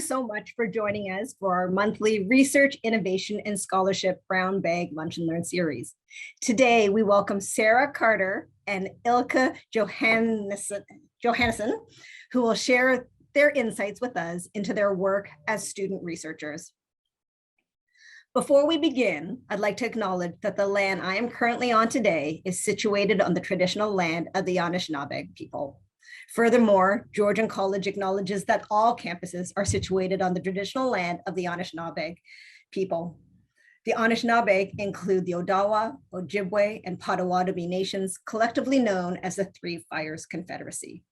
so much for joining us for our monthly Research, Innovation, and Scholarship Brown Bag Lunch and Learn series. Today, we welcome Sarah Carter and Ilka Johannessen, who will share their insights with us into their work as student researchers. Before we begin, I'd like to acknowledge that the land I am currently on today is situated on the traditional land of the Anishinaabe people. Furthermore, Georgian College acknowledges that all campuses are situated on the traditional land of the Anishinaabe people. The Anishinaabe include the Odawa, Ojibwe, and Potawatomi nations, collectively known as the Three Fires Confederacy.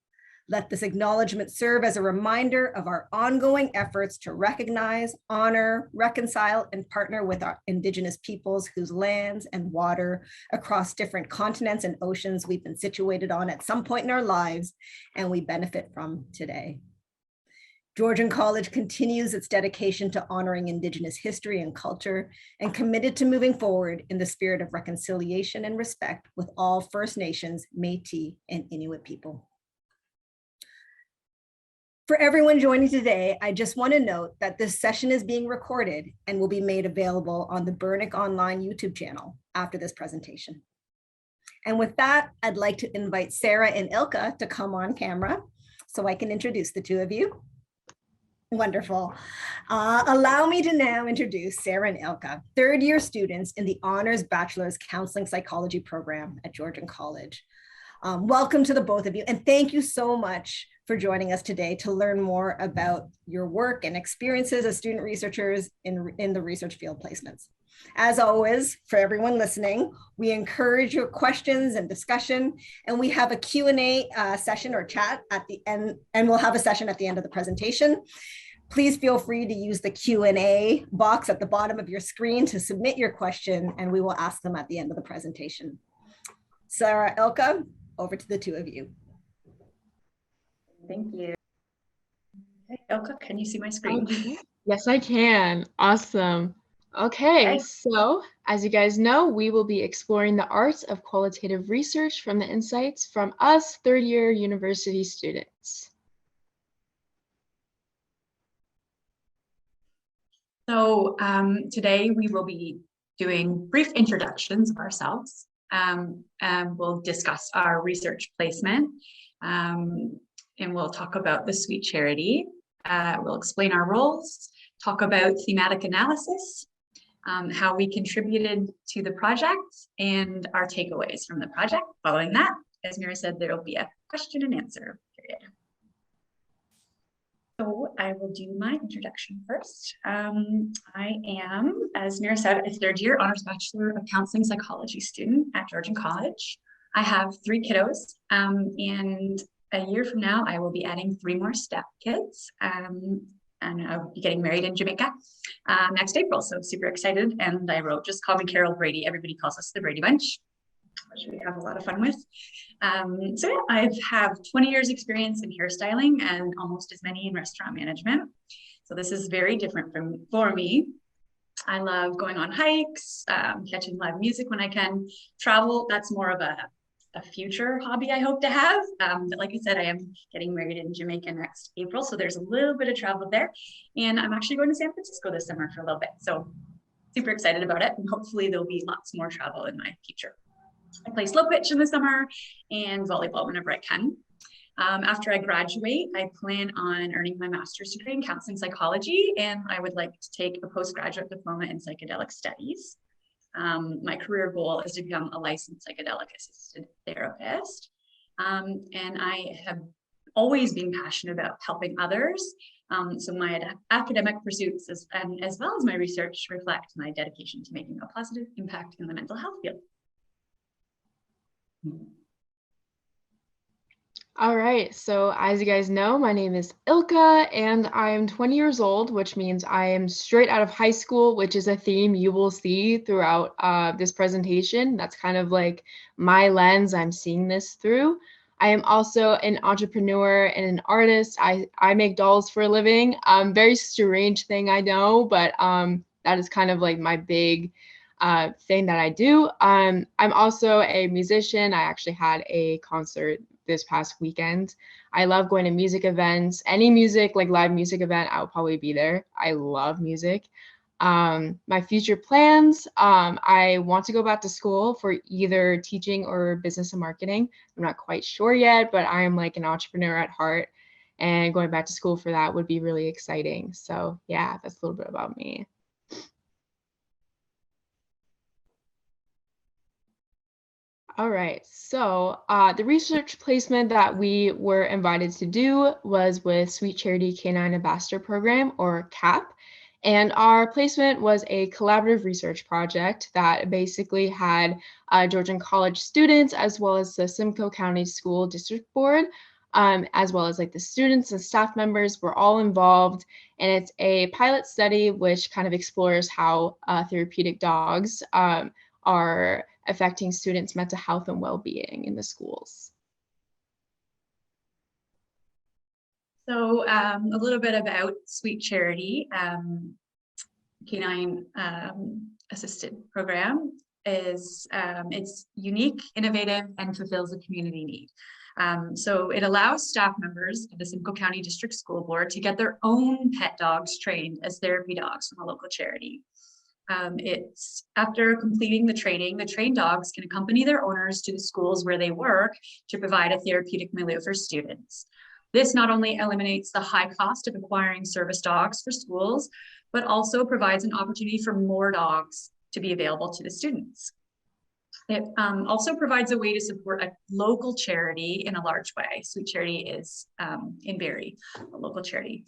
Let this acknowledgement serve as a reminder of our ongoing efforts to recognize, honor, reconcile, and partner with our Indigenous peoples whose lands and water across different continents and oceans we've been situated on at some point in our lives and we benefit from today. Georgian College continues its dedication to honoring Indigenous history and culture and committed to moving forward in the spirit of reconciliation and respect with all First Nations, Métis, and Inuit people. For everyone joining today, I just want to note that this session is being recorded and will be made available on the Burnick Online YouTube channel after this presentation. And with that, I'd like to invite Sarah and Ilka to come on camera so I can introduce the two of you. Wonderful. Allow me to now introduce Sarah and Ilka, third-year students in the Honours Bachelor Counselling Psychology program at Georgian College. Welcome to the both of you, and thank you so much for joining us today to learn more about your work and experiences as student researchers in the research field placements. As always, for everyone listening, we encourage your questions and discussion, and we have a Q&A session or chat at the end, and we'll have a session at the end of the presentation. Please feel free to use the Q&A box at the bottom of your screen to submit your question, and we will ask them at the end of the presentation. Sarah, Ilka, over to the two of you. Thank you. Hey, Ilka, can you see my screen? Yes, I can. Awesome. Okay, so as you guys know, we will be exploring the arts of qualitative research from the insights from us third-year university students. So today we will be doing brief introductions of ourselves. We'll discuss our research placement. And we'll talk about the Sweet Charity. We'll explain our roles, talk about thematic analysis, how we contributed to the project, and our takeaways from the project. Following that, as Mira said, there will be a question and answer period. So I will do my introduction first. I am, as Mira said, a third-year Honours Bachelor of Counselling Psychology student at Georgian College. I have 3 kiddos, and a year from now, I will be adding 3 more step kids, and I'll be getting married in Jamaica next April. So super excited. And I wrote, just call me Carol Brady. Everybody calls us the Brady Bunch, which we have a lot of fun with. So yeah, I have 20 years experience in hairstyling and almost as many in restaurant management. So this is very different for me. I love going on hikes, catching live music when I can. Travel, that's more of a future hobby I hope to have. But like I said, I am getting married in Jamaica next April, so there's a little bit of travel there. And I'm actually going to San Francisco this summer for a little bit. So super excited about it. And hopefully there'll be lots more travel in my future. I play slow pitch in the summer and volleyball whenever I can. After I graduate, I plan on earning my master's degree in counseling psychology, and I would like to take a postgraduate diploma in psychedelic studies. My career goal is to become a licensed psychedelic assisted therapist. And I have always been passionate about helping others. So my academic pursuits as well as my research reflect my dedication to making a positive impact in the mental health field. All right, so as you guys know, my name is Ilka and I am 20 years old, which means I am straight out of high school, which is a theme you will see throughout this presentation. That's kind of like my lens I'm seeing this through. I am also an entrepreneur and an artist. I make dolls for a living. Very strange thing, I know, but that is kind of like my big thing that I do. I'm also a musician. I actually had a concert this past weekend. I love going to music events. Any music, like live music event, I'll probably be there. I love music. My future plans, I want to go back to school for either teaching or business and marketing. I'm not quite sure yet, but I am like an entrepreneur at heart, and going back to school for that would be really exciting. So yeah, that's a little bit about me. All right, so the research placement that we were invited to do was with Sweet Charity Canine Ambassador Program, or CAP. And our placement was a collaborative research project that basically had Georgian College students, as well as the Simcoe County School District Board, as well as like the students and staff members were all involved. And it's a pilot study which kind of explores how therapeutic dogs are affecting students' mental health and well-being in the schools. So a little bit about Sweet Charity Canine Assisted Program is it's unique, innovative, and fulfills a community need. So it allows staff members of the Simcoe County District School Board to get their own pet dogs trained as therapy dogs from a local charity. It's after completing the training, the trained dogs can accompany their owners to the schools where they work to provide a therapeutic milieu for students. This not only eliminates the high cost of acquiring service dogs for schools, but also provides an opportunity for more dogs to be available to the students. It also provides a way to support a local charity in a large way. Sweet Charity is in Barrie, a local charity.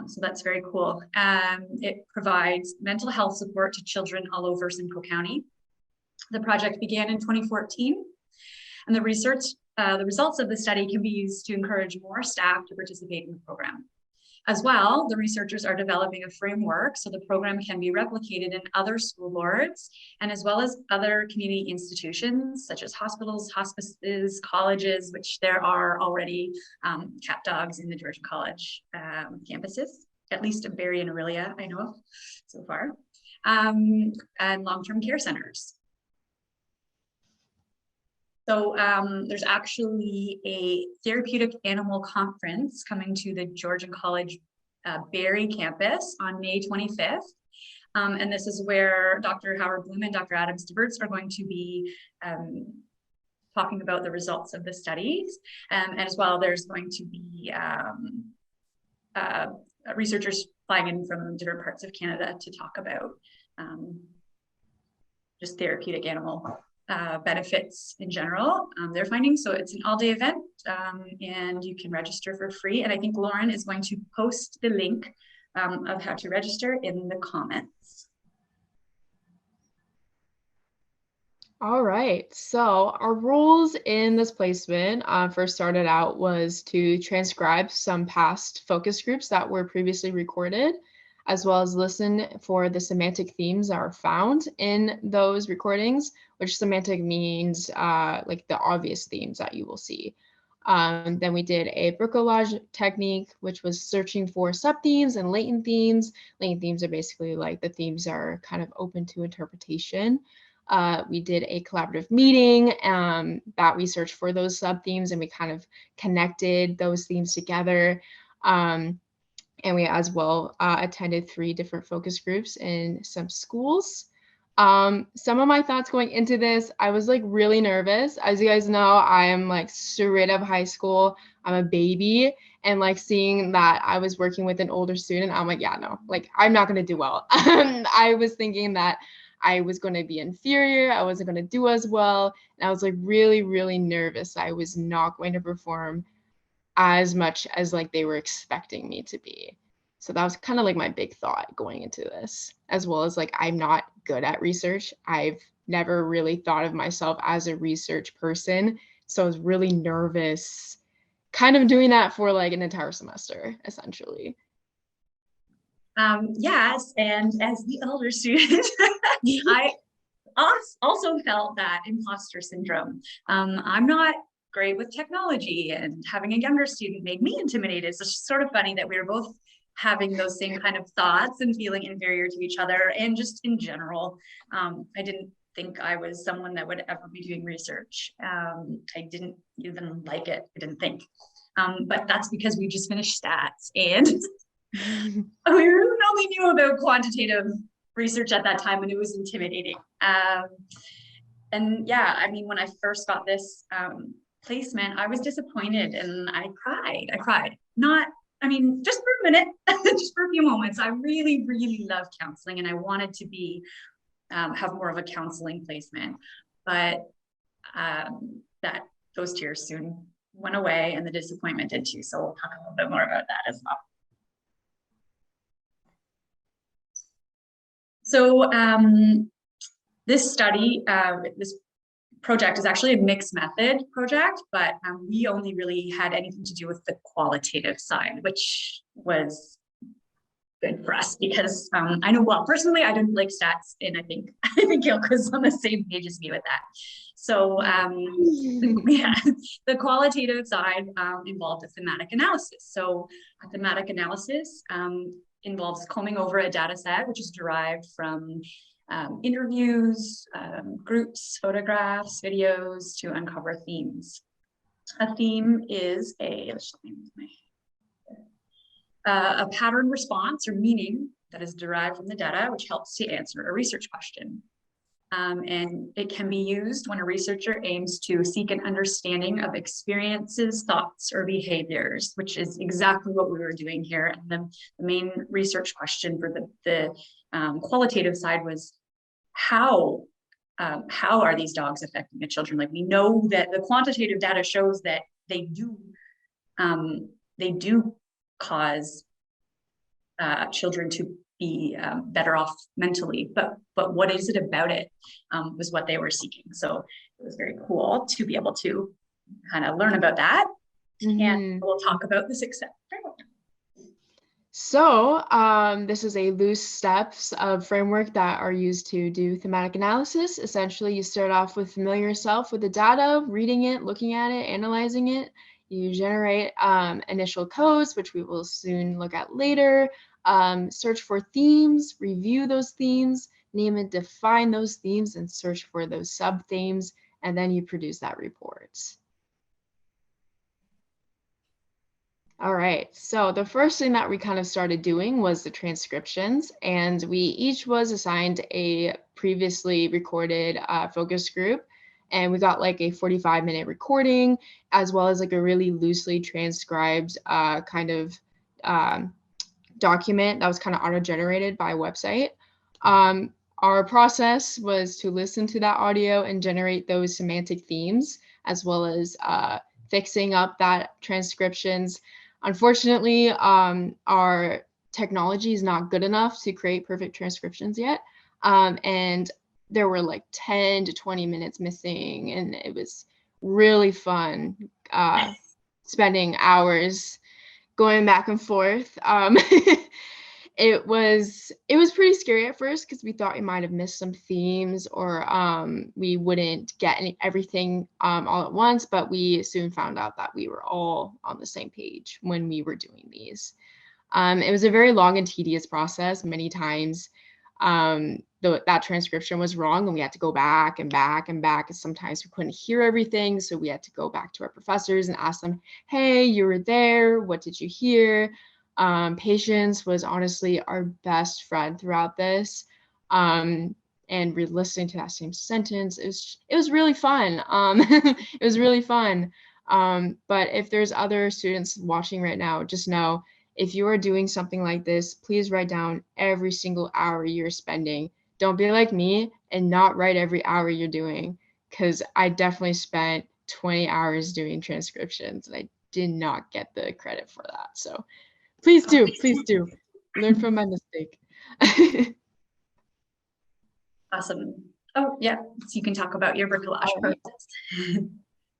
So that's very cool. It provides mental health support to children all over Simcoe County. The project began in 2014, and the results of the study can be used to encourage more staff to participate in the program. As well, the researchers are developing a framework so the program can be replicated in other school boards, and as well as other community institutions such as hospitals, hospices, colleges, which there are already cat dogs in the Georgian College campuses, at least in Barrie and Aurelia, I know of so far, and long-term care centers. So there's actually a therapeutic animal conference coming to the Georgian College Barrie campus on May 25th. And this is where Dr. Howard Bloom and Dr. Adams DeBerts are going to be talking about the results of the studies. And as well, there's going to be researchers flying in from different parts of Canada to talk about just therapeutic animal benefits in general, their findings. So it's an all-day event, and you can register for free. And I think Lauren is going to post the link of how to register in the comments. All right, so our roles in this placement first started out was to transcribe some past focus groups that were previously recorded, as well as listen for the semantic themes that are found in those recordings, which semantic means like the obvious themes that you will see. Then we did a bricolage technique, which was searching for sub-themes and latent themes. Latent themes are basically like the themes are kind of open to interpretation. We did a collaborative meeting that we searched for those sub-themes, and we kind of connected those themes together. And we as well attended 3 different focus groups in some schools. Some of my thoughts going into this, I was like really nervous. As you guys know, I am like straight out of high school. I'm a baby, and like seeing that I was working with an older student, I'm like, yeah, no, like I'm not gonna do well. I was thinking that I was going to be inferior. I wasn't going to do as well. And I was like really, really nervous. I was not going to perform as much as like they were expecting me to be. So that was kind of like my big thought going into this, as well as like I'm not good at research. I've never really thought of myself as a research person. So I was really nervous kind of doing that for like an entire semester, essentially. Yes, and as the elder student, I also felt that imposter syndrome. I'm not great with technology, and having a younger student made me intimidated. It's sort of funny that we were both having those same kind of thoughts and feeling inferior to each other, and just in general, I didn't think I was someone that would ever be doing research. I didn't even like it. I didn't think. But that's because we just finished stats and we only knew about quantitative research at that time, and it was intimidating. And yeah, I mean, when I first got this placement, I was disappointed and I cried. Just for a minute, just for a few moments. I really, really love counseling and I wanted to be, have more of a counseling placement, but those tears soon went away and the disappointment did too. So we'll talk a little bit more about that as well. So this study, this project is actually a mixed method project, but we only really had anything to do with the qualitative side, which was good for us because I know, well, personally, I didn't like stats, and I think Ilka's on the same page as me with that. So yeah, the qualitative side involved a thematic analysis. So a thematic analysis involves combing over a data set, which is derived from interviews, groups, photographs, videos to uncover themes. A theme is a pattern response or meaning that is derived from the data, which helps to answer a research question. And it can be used when a researcher aims to seek an understanding of experiences, thoughts, or behaviors, which is exactly what we were doing here. And the main research question for the qualitative side was how are these dogs affecting the children? Like, we know that the quantitative data shows that they do cause children to be better off mentally, but what is it about it was what they were seeking. So it was very cool to be able to kind of learn about that. And we'll talk about the success framework. So this is a loose steps of framework that are used to do thematic analysis. Essentially, you start off with familiar yourself with the data, reading it, looking at it, analyzing it. You generate initial codes, which we will soon look at later. Search for themes, review those themes, name and define those themes, and search for those sub-themes, and then you produce that report. All right, so the first thing that we kind of started doing was the transcriptions, and we each was assigned a previously recorded focus group, and we got like a 45-minute recording, as well as like a really loosely transcribed kind of document that was kind of auto-generated by a website. Our process was to listen to that audio and generate those semantic themes, as well as fixing up that transcriptions. Unfortunately, our technology is not good enough to create perfect transcriptions yet. And there were like 10 to 20 minutes missing, and it was really fun spending hours going back and forth. It was pretty scary at first because we thought we might have missed some themes, or we wouldn't get everything all at once, but we soon found out that we were all on the same page when we were doing these. It was a very long and tedious process. Many times that transcription was wrong and we had to go back and back and back, and sometimes we couldn't hear everything, so we had to go back to our professors and ask them, hey, you were there, what did you hear? Patience was honestly our best friend throughout this, and re-listening to that same sentence, it was really fun. It was really fun. But if there's other students watching right now, just know, if you are doing something like this, please write down every single hour you're spending. Don't be like me and not write every hour you're doing, because I definitely spent 20 hours doing transcriptions and I did not get the credit for that. So please do learn from my mistake. Awesome. Oh yeah, so you can talk about your bricolage process.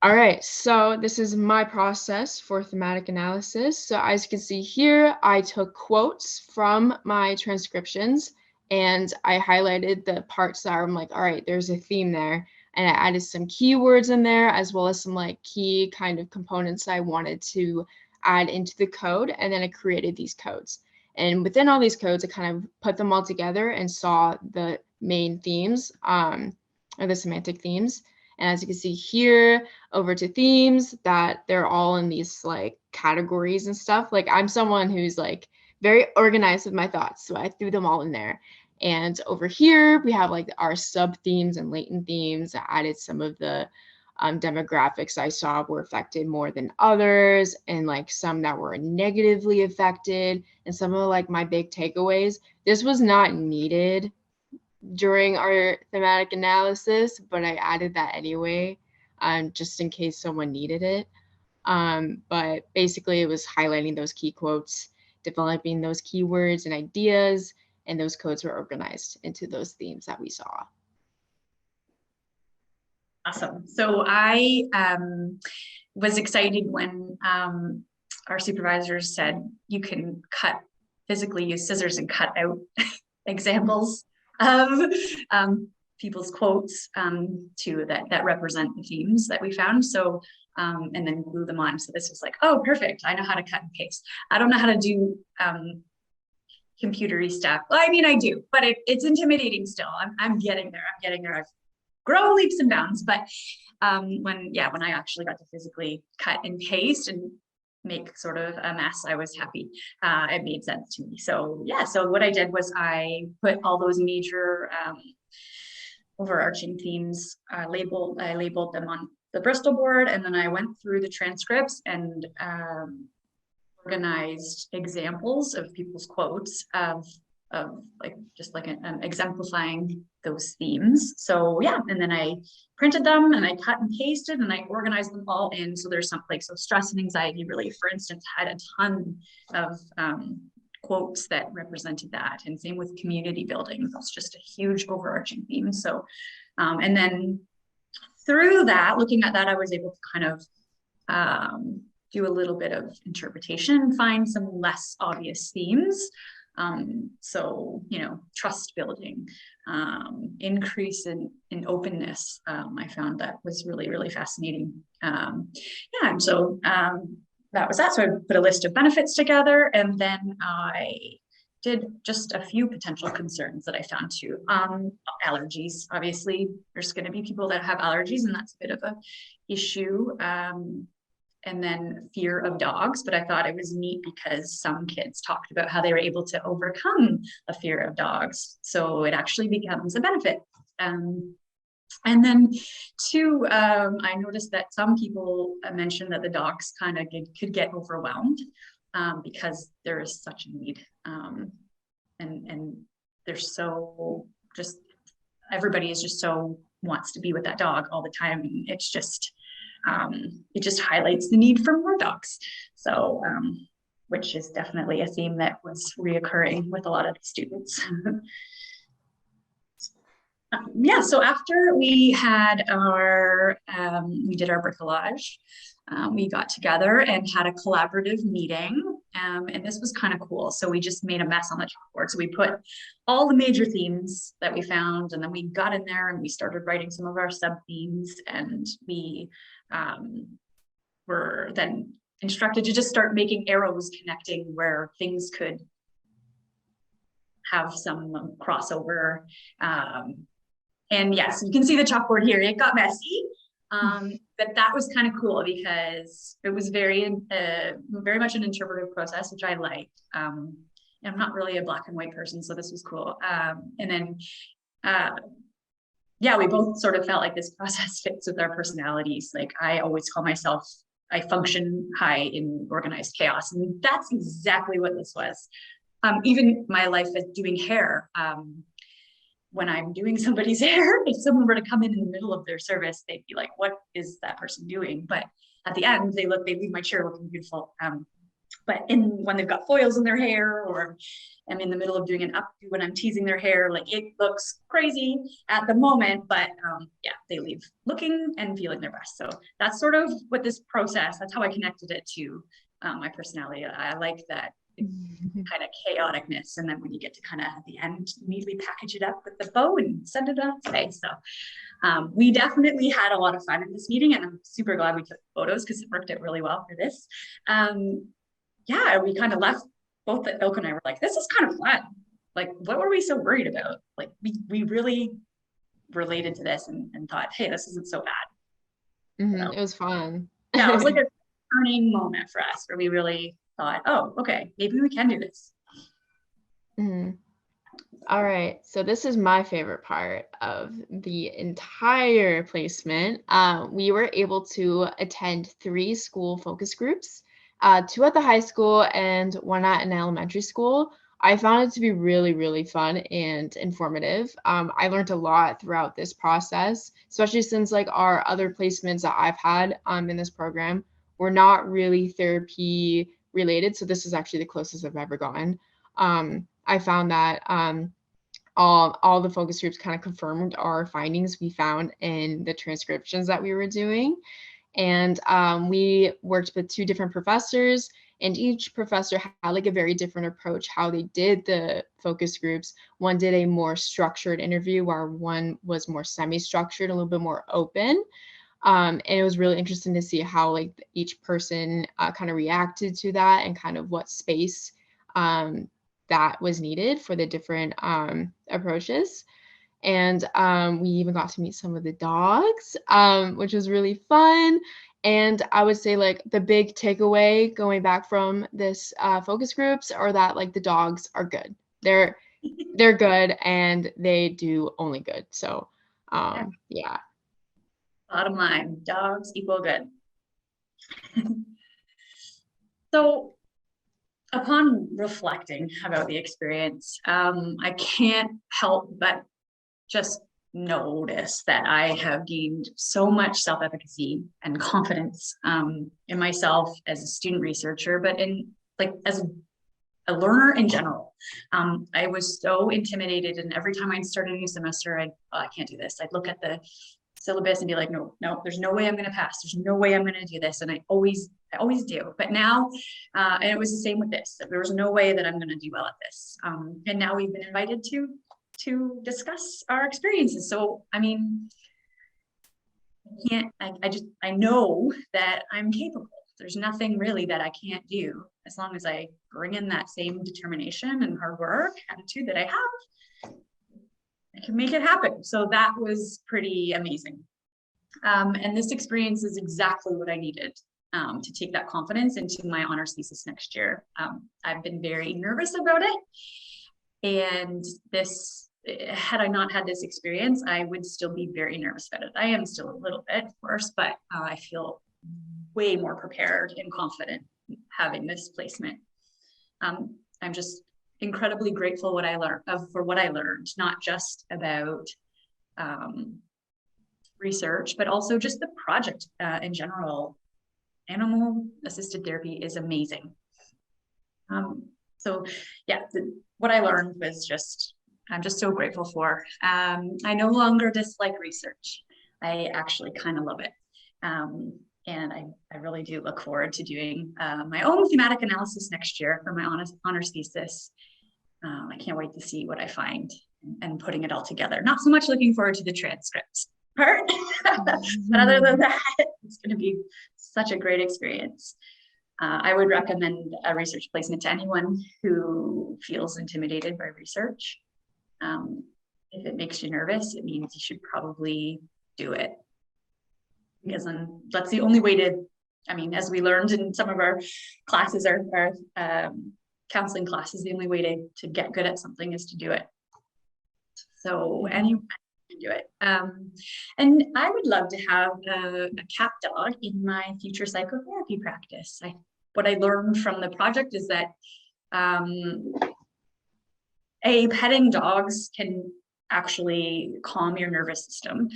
All right, so this is my process for thematic analysis. So as you can see here, I took quotes from my transcriptions and I highlighted the parts that I'm like, all right, there's a theme there. And I added some keywords in there, as well as some like key kind of components I wanted to add into the code. And then I created these codes. And within all these codes, I kind of put them all together and saw the main themes. or the semantic themes. And as you can see here, over to themes, that they're all in these like categories and stuff. Like I'm someone who's like very organized with my thoughts, so I threw them all in there. And over here, we have like our sub themes and latent themes. I added some of the demographics I saw were affected more than others, and like some that were negatively affected, and some of like my big takeaways. This was not needed during our thematic analysis, but I added that anyway, just in case someone needed it. But basically it was highlighting those key quotes, developing those keywords and ideas, and those codes were organized into those themes that we saw. Awesome. So I was excited when our supervisors said you can physically use scissors and cut out examples of people's quotes that represent the themes that we found. So and then glue them on. So this was like, oh, perfect. I know how to cut and paste. I don't know how to do computery stuff. Well, I mean, I do, but it's intimidating still. I'm getting there. I've grown leaps and bounds. But when I actually got to physically cut and paste and make sort of a mess, I was happy. It made sense to me. So yeah, so what I did was I put all those major overarching themes, I labeled them on the Bristol board, and then I went through the transcripts and organized examples of people's quotes of like just like exemplifying those themes. So yeah, and then I printed them and I cut and pasted and I organized them all in. So there's some like, so stress and anxiety relief, for instance, had a ton of quotes that represented that. And same with community building. That's just a huge overarching theme. So, and then through that, looking at that, I was able to kind of do a little bit of interpretation, find some less obvious themes. So, trust building, increase in openness. I found that was really, really fascinating. And so that was that. So I put a list of benefits together, and then I did just a few potential concerns that I found too. Allergies, obviously, there's going to be people that have allergies, and that's a bit of a issue. And then fear of dogs, but I thought it was neat because some kids talked about how they were able to overcome a fear of dogs. So it actually becomes a benefit. And then two, I noticed that some people mentioned that the dogs kind of could get overwhelmed because there is such a need. And they're so just, everybody is just so wants to be with that dog all the time. It's just, it just highlights the need for more dogs. So, which is definitely a theme that was reoccurring with a lot of the students. So after we had we did our bricolage, we got together and had a collaborative meeting, and this was kind of cool. So we just made a mess on the chalkboard. So we put all the major themes that we found, and then we got in there and we started writing some of our sub themes, and we were then instructed to just start making arrows connecting where things could have some crossover. And yes, you can see the chalkboard here. It got messy, but that was kind of cool because it was very much an interpretive process, which I liked. I'm not really a black and white person, so this was cool. And then, we both sort of felt like this process fits with our personalities. Like I always call myself, I function high in organized chaos, and that's exactly what this was. Even my life as doing hair. When I'm doing somebody's hair, if someone were to come in the middle of their service, they'd be like, what is that person doing? But at the end, they leave my chair looking beautiful. But when they've got foils in their hair, or I'm in the middle of doing an updo when I'm teasing their hair, like it looks crazy at the moment, but they leave looking and feeling their best. So that's sort of what this process, that's how I connected it to my personality. I like that kind of chaoticness, and then when you get to kind of at the end neatly package it up with the bow and send it on its way. So we definitely had a lot of fun in this meeting, and I'm super glad we took photos because it worked out really well for this. We kind of left, both Ilka and I were like, this is kind of fun. Like, what were we so worried about? Like we really related to this and thought, hey, this isn't so bad. It was fun. Yeah, it was like a turning moment for us where we really thought, oh, okay, maybe we can do this. All right, so this is my favorite part of the entire placement. We were able to attend 3 school focus groups, 2 at the high school and 1 at an elementary school. I found it to be really, really fun and informative. I learned a lot throughout this process, especially since like our other placements that I've had in this program were not really therapy related. So this is actually the closest I've ever gotten. I found that all the focus groups kind of confirmed our findings we found in the transcriptions that we were doing. And we worked with 2 different professors, and each professor had like a very different approach how they did the focus groups. One did a more structured interview, while one was more semi-structured, a little bit more open. And it was really interesting to see how like each person kind of reacted to that and kind of what space that was needed for the different approaches. And we even got to meet some of the dogs, which was really fun. And I would say like the big takeaway going back from this focus groups are that like the dogs are good. They're good and they do only good. So yeah. Bottom line, dogs equal good. So upon reflecting about the experience, I can't help but just notice that I have gained so much self-efficacy and confidence in myself as a student researcher, but in like as a learner in general. I was so intimidated, and every time I'd start a new semester, I can't do this. I'd look at the syllabus and be like, no, there's no way I'm going to pass. There's no way I'm going to do this. And I always do. But now, and it was the same with this, there was no way that I'm going to do well at this. And now we've been invited to discuss our experiences. So, I mean, I know that I'm capable. There's nothing really that I can't do as long as I bring in that same determination and hard work attitude that I have. I can make it happen. So that was pretty amazing. And this experience is exactly what I needed to take that confidence into my honors thesis next year. I've been very nervous about it. And had I not had this experience, I would still be very nervous about it. I am still a little bit, of course, but I feel way more prepared and confident having this placement. I'm just incredibly grateful for what I learned, not just about research, but also just the project in general. Animal assisted therapy is amazing. So yeah, what I learned was I'm just so grateful for. I no longer dislike research. I actually kind of love it. And I really do look forward to doing my own thematic analysis next year for my honors thesis. I can't wait to see what I find and putting it all together. Not so much looking forward to the transcripts part, but other than that, it's going to be such a great experience. I would recommend a research placement to anyone who feels intimidated by research. If it makes you nervous, it means you should probably do it. Because then that's the only way as we learned in some of our classes, our counseling classes, the only way to get good at something is to do it. So anyone can do it. And I would love to have a cat dog in my future psychotherapy practice. What I learned from the project is that petting dogs can actually calm your nervous system,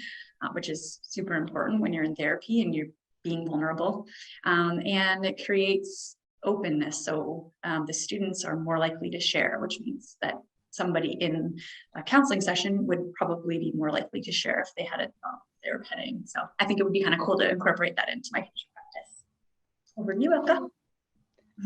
which is super important when you're in therapy and you're being vulnerable. And it creates openness. So the students are more likely to share, which means that somebody in a counseling session would probably be more likely to share if they had a dog they were petting. So I think it would be kind of cool to incorporate that into my future practice. Over to you, Ilka.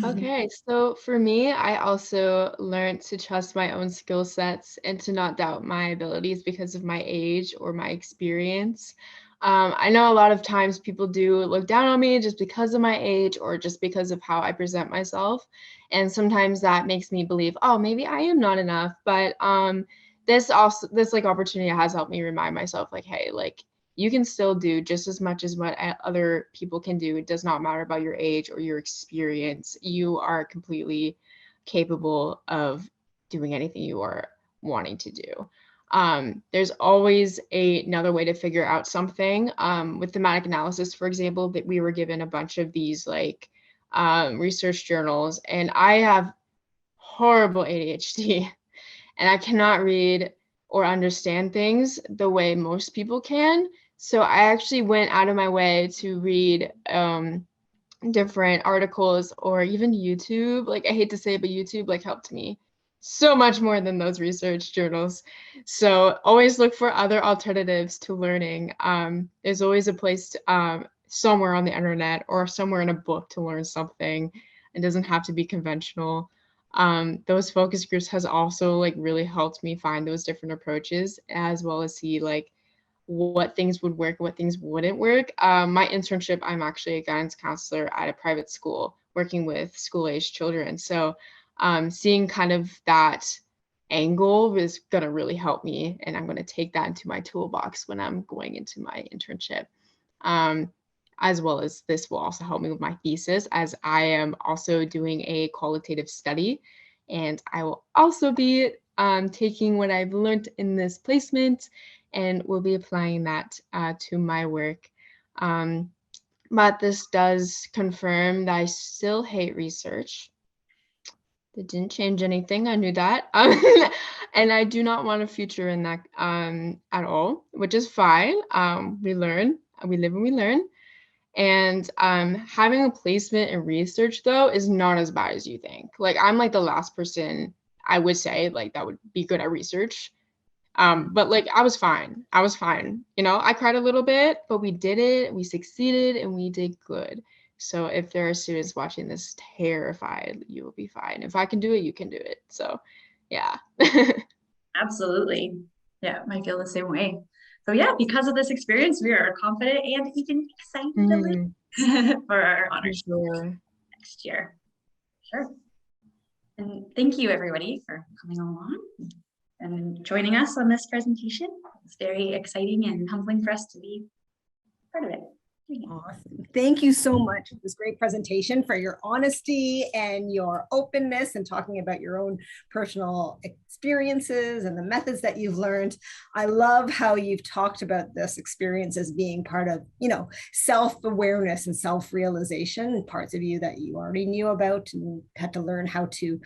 Okay, so for me, I also learned to trust my own skill sets and to not doubt my abilities because of my age or my experience. I know a lot of times people do look down on me just because of my age or just because of how I present myself. And sometimes that makes me believe, oh, maybe I am not enough. But this like opportunity has helped me remind myself like, hey, like you can still do just as much as what other people can do. It does not matter about your age or your experience. You are completely capable of doing anything you are wanting to do. There's always another way to figure out something. With thematic analysis, for example, that we were given a bunch of these like research journals, and I have horrible ADHD and I cannot read or understand things the way most people can. So I actually went out of my way to read different articles or even YouTube. Like I hate to say it, but YouTube like helped me so much more than those research journals. So always look for other alternatives to learning. There's always a place somewhere on the internet or somewhere in a book to learn something. It doesn't have to be conventional. Those focus groups has also like really helped me find those different approaches, as well as see like what things would work, what things wouldn't work. My internship, I'm actually a guidance counselor at a private school working with school-aged children. So seeing kind of that angle is going to really help me, and I'm going to take that into my toolbox when I'm going into my internship. As well as this will also help me with my thesis, as I am also doing a qualitative study, and I will also be taking what I've learned in this placement and will be applying that to my work. But this does confirm that I still hate research. That didn't change anything. I knew that. And I do not want a future in that at all, which is fine. We learn, we live and we learn. And having a placement in research, though, is not as bad as you think. Like, I'm like the last person I would say like that would be good at research. But like I was fine. You know, I cried a little bit, but we did it. We succeeded and we did good. So if there are students watching this terrified, you will be fine. If I can do it, you can do it. So yeah. Absolutely. Yeah, I feel the same way. So yeah, because of this experience, we are confident and even excited for our honors next year. Sure. And thank you everybody for coming along and joining us on this presentation. It's very exciting and humbling for us to be part of it. Awesome. Thank you so much for this great presentation, for your honesty and your openness and talking about your own personal experiences and the methods that you've learned. I love how you've talked about this experience as being part of, you know, self-awareness and self-realization, parts of you that you already knew about and had to learn how to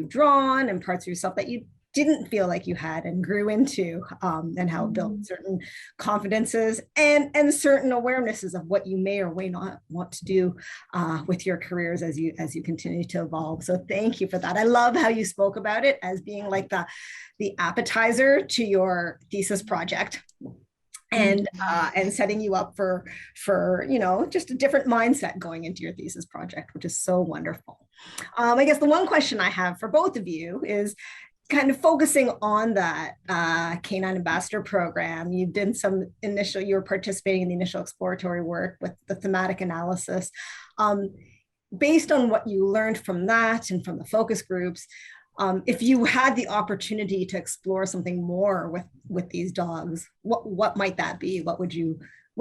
draw on, and parts of yourself that you didn't feel like you had and grew into, and how it built certain confidences and certain awarenesses of what you may or may not want to do with your careers as you continue to evolve. So thank you for that. I love how you spoke about it as being like the appetizer to your thesis project. And setting you up for you know, just a different mindset going into your thesis project, which is so wonderful. I guess the one question I have for both of you is kind of focusing on that Canine Ambassador program. You did some initial, you were participating in the initial exploratory work with the thematic analysis. Based on what you learned from that and from the focus groups, if you had the opportunity to explore something more with these dogs, what might that be? What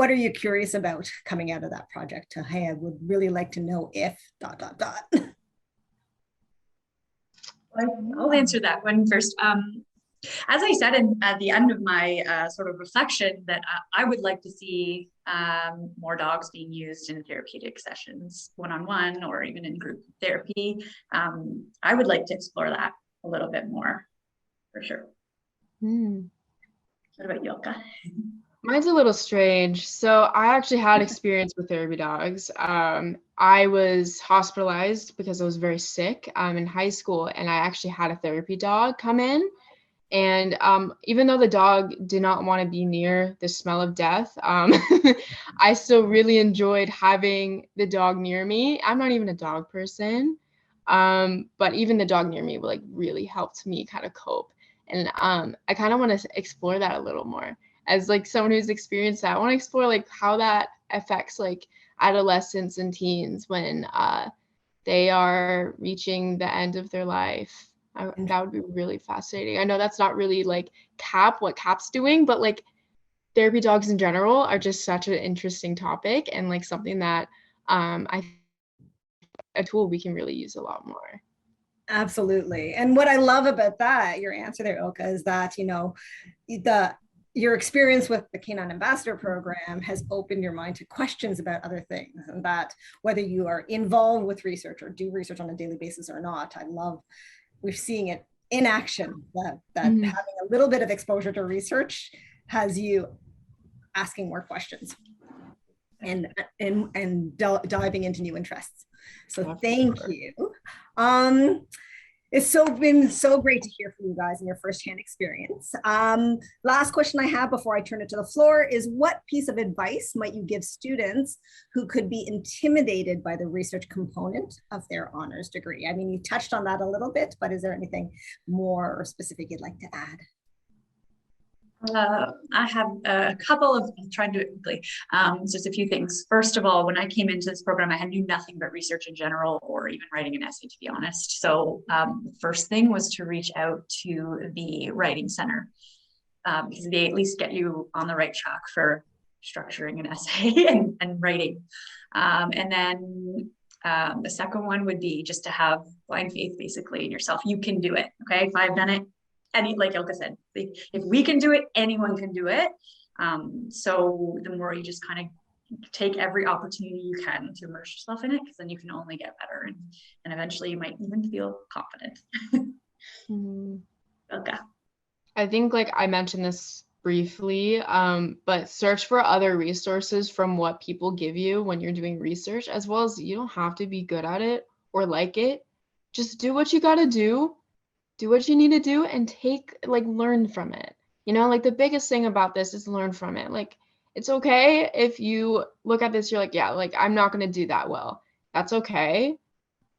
are you curious about coming out of that project? Hey, I would really like to know if ... I'll answer that one first. As I said at the end of my sort of reflection, that I would like to see more dogs being used in therapeutic sessions, one-on-one or even in group therapy. I would like to explore that a little bit more, for sure. What about you, Ilka? Mine's a little strange. So I actually had experience with therapy dogs. I was hospitalized because I was very sick in high school, and I actually had a therapy dog come in. And even though the dog did not want to be near the smell of death, I still really enjoyed having the dog near me. I'm not even a dog person, but even the dog near me like really helped me kind of cope. And I kind of want to explore that a little more. As like someone who's experienced that, I want to explore like how that affects like adolescents and teens when they are reaching the end of their life. That would be really fascinating. I know that's not really like what CAP's doing, but like therapy dogs in general are just such an interesting topic, and like something that a tool we can really use a lot more. Absolutely. And what I love about that, your answer there, Ilka, is that, your experience with the Canine Ambassador program has opened your mind to questions about other things, and that whether you are involved with research or do research on a daily basis or not, we're seeing it in action, that having a little bit of exposure to research has you asking more questions and diving into new interests. So thank you. It's been so great to hear from you guys and your firsthand experience. Last question I have before I turn it to the floor is, what piece of advice might you give students who could be intimidated by the research component of their honors degree? I mean, you touched on that a little bit, but is there anything more or specific you'd like to add? I have a couple of, I'll try and do it quickly. Just a few things. First of all, when I came into this program, I knew nothing but research in general, or even writing an essay, to be honest. So the first thing was to reach out to the writing center, because they at least get you on the right track for structuring an essay and writing. And then the second one would be just to have blind faith basically in yourself. You can do it. Okay. If I've done it, like Ilka said, if we can do it, anyone can do it. So the more you just kind of take every opportunity you can to immerse yourself in it, because then you can only get better, and eventually you might even feel confident. Ilka. I think like I mentioned this briefly, but search for other resources from what people give you when you're doing research, as well as you don't have to be good at it or like it. Just do what you got to do what you need to do, and learn from it. Like the biggest thing about this is learn from it. Like, it's okay if you look at this, you're like, yeah, like I'm not going to do that well. That's okay.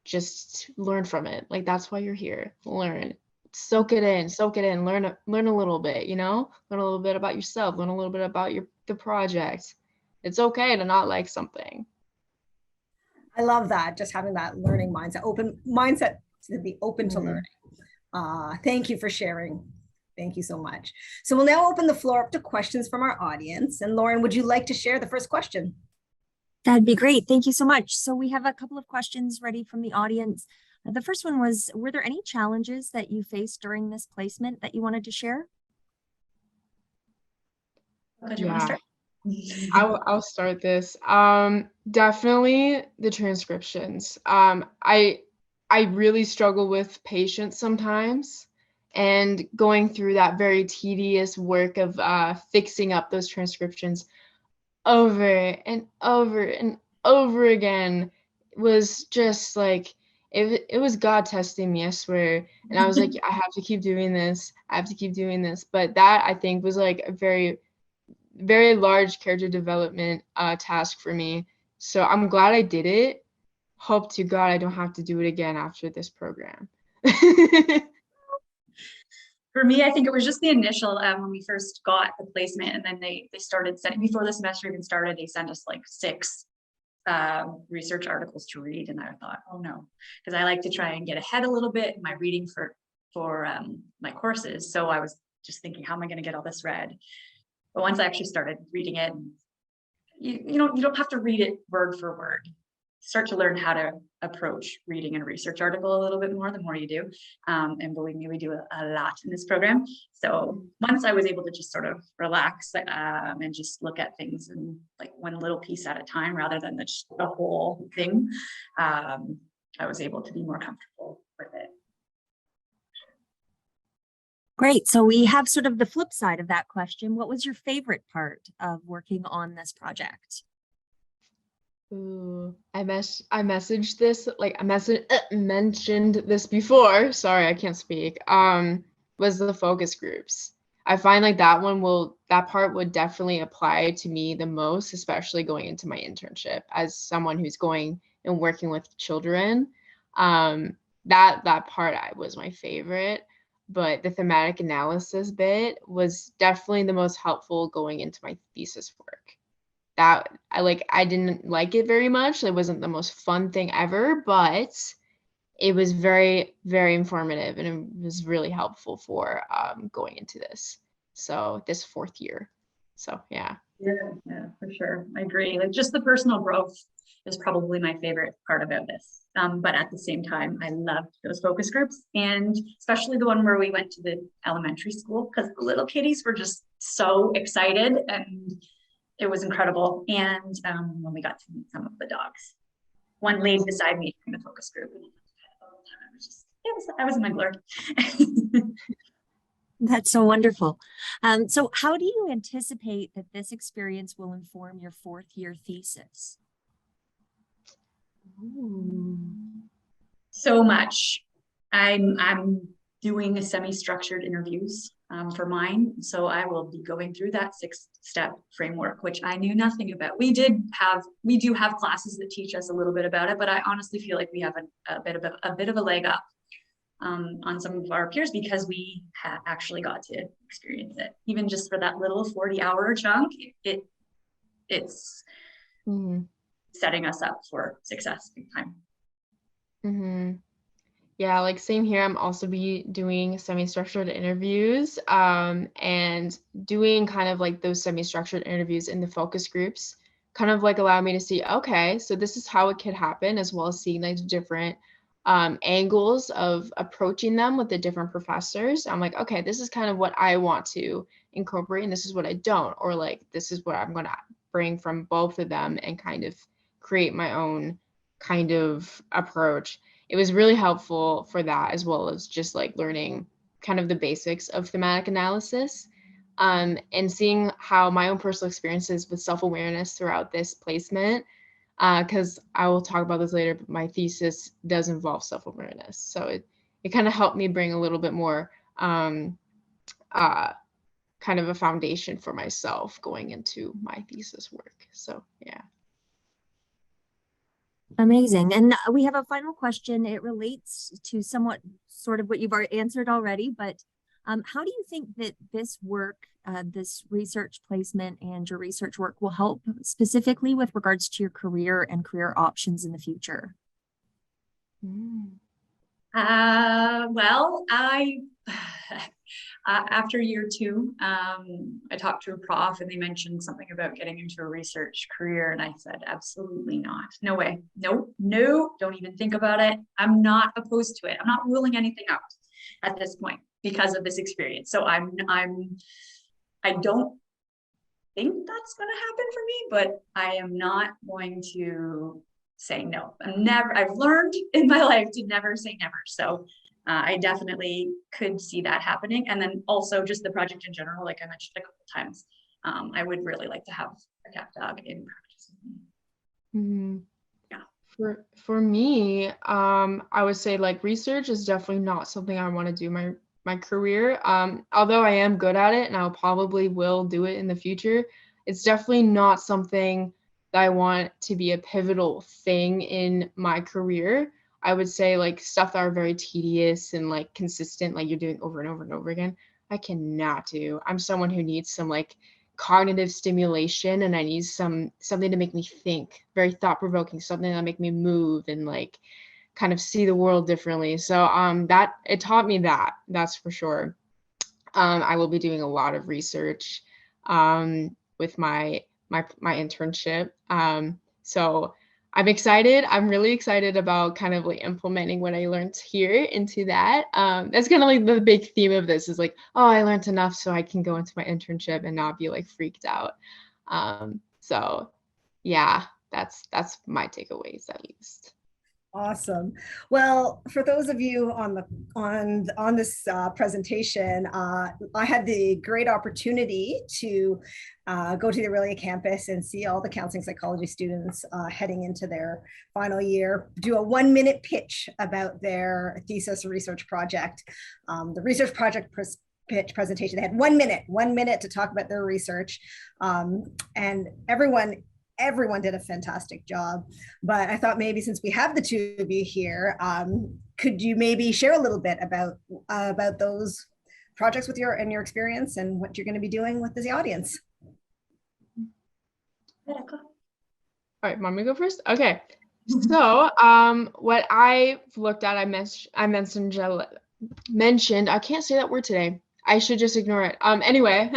Just learn from it. Like, that's why you're here. Learn, soak it in, learn a little bit, learn a little bit about yourself, learn a little bit about the project. It's okay to not like something. I love that. Just having that learning mindset, open mindset to be open to learning. Thank you for sharing. Thank you so much. So we'll now open the floor up to questions from our audience. And Lauren, would you like to share the first question? That'd be great. Thank you so much. So we have a couple of questions ready from the audience. The first one was, were there any challenges that you faced during this placement that you wanted to share? Yeah, I'll start this. Definitely the transcriptions. I really struggle with patience sometimes, and going through that very tedious work of fixing up those transcriptions over and over and over again was just like, it was God testing me, I swear. And I was like, I have to keep doing this. But that, I think, was like a very, very large character development task for me. So I'm glad I did it. Hope to God I don't have to do it again after this program. For me, I think it was just the initial, when we first got the placement, and then they started sending, before the semester even started, they sent us like 6 research articles to read. And I thought, oh no, because I like to try and get ahead a little bit in my reading for my courses. So I was just thinking, how am I going to get all this read? But once I actually started reading it, you don't have to read it word for word. Start to learn how to approach reading a research article a little bit more the more you do. And believe me, we do a lot in this program. So once I was able to just sort of relax and just look at things in like one little piece at a time rather than just the whole thing, I was able to be more comfortable with it. Great. So we have sort of the flip side of that question. What was your favorite part of working on this project? Ooh, I messaged this, like mentioned this before. Sorry, I can't speak. Was the focus groups. I find like that part would definitely apply to me the most, especially going into my internship as someone who's going and working with children. That part was my favorite, but the thematic analysis bit was definitely the most helpful going into my thesis work. That I didn't like it very much. It wasn't the most fun thing ever, but it was very, very informative, and it was really helpful for going into this fourth year. So yeah. Yeah, for sure. I agree. Like just the personal growth is probably my favorite part about this. But at the same time, I loved those focus groups, and especially the one where we went to the elementary school, because the little kiddies were just so excited, and it was incredible. And when we got to meet some of the dogs, one laid beside me in the focus group, and I was in my glory. That's so wonderful. So how do you anticipate that this experience will inform your fourth year thesis? Ooh. So much. I'm doing semi-structured interviews for mine. So I will be going through that 6-step framework, which I knew nothing about. We do have classes that teach us a little bit about it, but I honestly feel like we have a bit of a leg up on some of our peers, because we actually got to experience it. Even just for that little 40-hour chunk, it's setting us up for success big time. Mm-hmm. Yeah, like same here. I'm also be doing semi-structured interviews and doing kind of like those semi-structured interviews in the focus groups kind of like allow me to see, okay, so this is how it could happen, as well as seeing like different angles of approaching them with the different professors. I'm like, okay, this is kind of what I want to incorporate, and this is what I don't, or like this is what I'm going to bring from both of them and kind of create my own kind of approach. It was really helpful for that, as well as just like learning kind of the basics of thematic analysis, and seeing how my own personal experiences with self-awareness throughout this placement, because I will talk about this later, but my thesis does involve self-awareness. So it kind of helped me bring a little bit more kind of a foundation for myself going into my thesis work. So yeah. Amazing. And we have a final question. It relates to somewhat sort of what you've already answered already, but how do you think that this work, this research placement and your research work will help specifically with regards to your career and career options in the future? Well, after year 2, I talked to a prof, and they mentioned something about getting into a research career. And I said, absolutely not. No way. No, don't even think about it. I'm not opposed to it. I'm not ruling anything out at this point because of this experience. So I don't think that's going to happen for me, but I am not going to say no. I've learned in my life to never say never. So I definitely could see that happening. And then also just the project in general, like I mentioned a couple of times, I would really like to have a cat dog in practice. Mm-hmm. Yeah. For me, I would say like research is definitely not something I want to do my career. Although I am good at it and I'll probably will do it in the future, it's definitely not something that I want to be a pivotal thing in my career. I would say like stuff that are very tedious and like consistent, like you're doing over and over and over again, I cannot do. I'm someone who needs some like cognitive stimulation, and I need something to make me think, very thought-provoking, something that make me move and like kind of see the world differently. So that it taught me that's for sure. I will be doing a lot of research with my internship. So I'm excited. I'm really excited about kind of like implementing what I learned here into that. That's kind of like the big theme of this is like, oh, I learned enough so I can go into my internship and not be like freaked out. So yeah, that's my takeaways at least. Awesome. Well, for those of you on this presentation, I had the great opportunity to go to the Aurelia campus and see all the counseling psychology students heading into their final year do a 1-minute pitch about their thesis research project. The research project pitch presentation, they had 1 minute to talk about their research, and everyone did a fantastic job. But I thought maybe since we have the two of you here, could you maybe share a little bit about those projects with your experience and what you're going to be doing with the audience? All right, want me to go first? Okay. So, what I looked at, mentioned, I can't say that word today. I should just ignore it. Anyway,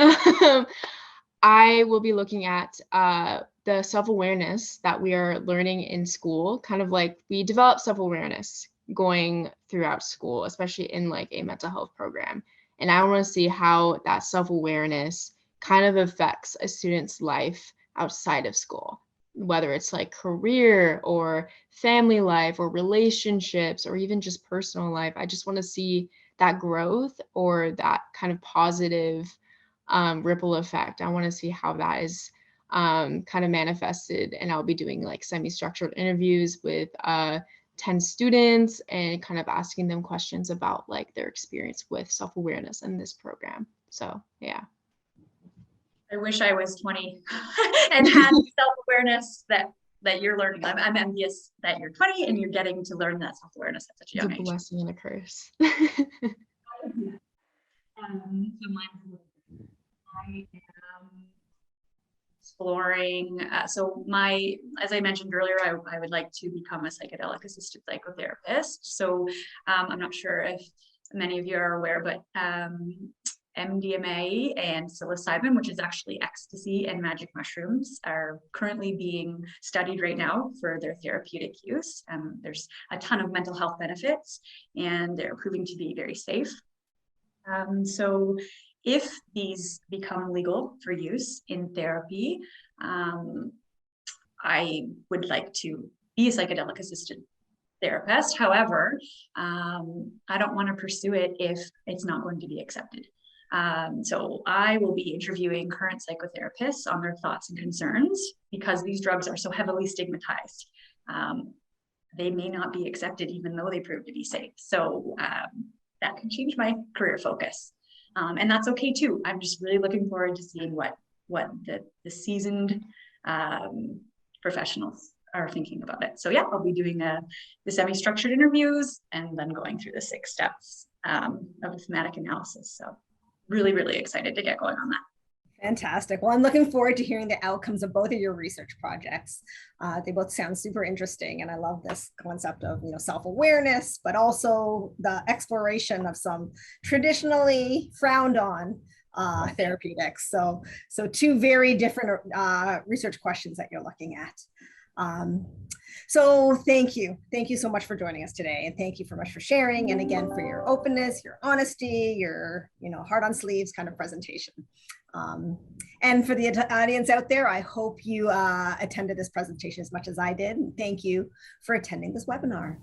I will be looking at the self-awareness that we are learning in school, kind of like we develop self-awareness going throughout school, especially in like a mental health program. And I want to see how that self-awareness kind of affects a student's life outside of school, whether it's like career or family life or relationships or even just personal life. I just want to see that growth or that kind of positive ripple effect. I want to see how that is kind of manifested, and I'll be doing like semi-structured interviews with 10 students and kind of asking them questions about like their experience with self-awareness in this program. So yeah. I wish I was 20 and had self-awareness that you're learning. I'm envious that you're 20 and you're getting to learn that self-awareness at such a young age. It's a blessing and a curse. I am exploring. As I mentioned earlier, I would like to become a psychedelic assisted psychotherapist. So I'm not sure if many of you are aware, but MDMA and psilocybin, which is actually ecstasy and magic mushrooms, are currently being studied right now for their therapeutic use. There's a ton of mental health benefits, and they're proving to be very safe. So if these become legal for use in therapy, I would like to be a psychedelic assisted therapist. However, I don't want to pursue it if it's not going to be accepted. So I will be interviewing current psychotherapists on their thoughts and concerns, because these drugs are so heavily stigmatized. They may not be accepted even though they prove to be safe. So that can change my career focus. And that's okay too. I'm just really looking forward to seeing what the seasoned professionals are thinking about it. So yeah, I'll be doing the semi-structured interviews and then going through the 6 steps of the thematic analysis. So really, really excited to get going on that. Fantastic. Well, I'm looking forward to hearing the outcomes of both of your research projects. They both sound super interesting, and I love this concept of self-awareness, but also the exploration of some traditionally frowned on therapeutics. So 2 very different research questions that you're looking at. So thank you so much for joining us today, and thank you so much for sharing, and again for your openness, your honesty, your heart on sleeves kind of presentation. And for the audience out there, I hope you attended this presentation as much as I did, and thank you for attending this webinar.